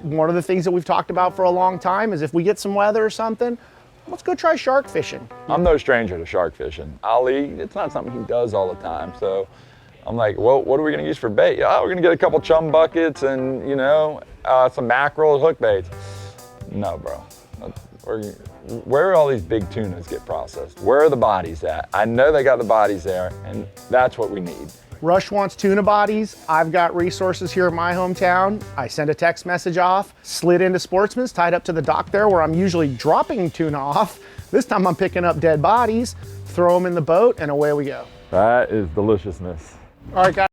One of the things that we've talked about for a long time is if we get some weather or something, let's go try shark fishing. I'm no stranger to shark fishing. Ali, it's not something he does all the time. So I'm like, well, what are we gonna use for bait? Oh, we're gonna get a couple chum buckets and, you know, some mackerel hook baits. No, bro. Where are all these big tunas get processed? Where are the bodies at? I know they got the bodies there, and that's what we need. Rush wants tuna bodies. I've got resources here in my hometown. I send a text message off, slid into Sportsman's, tied up to the dock there where I'm usually dropping tuna off. This time I'm picking up dead bodies, throw them in the boat, and away we go. That is deliciousness. All right, guys.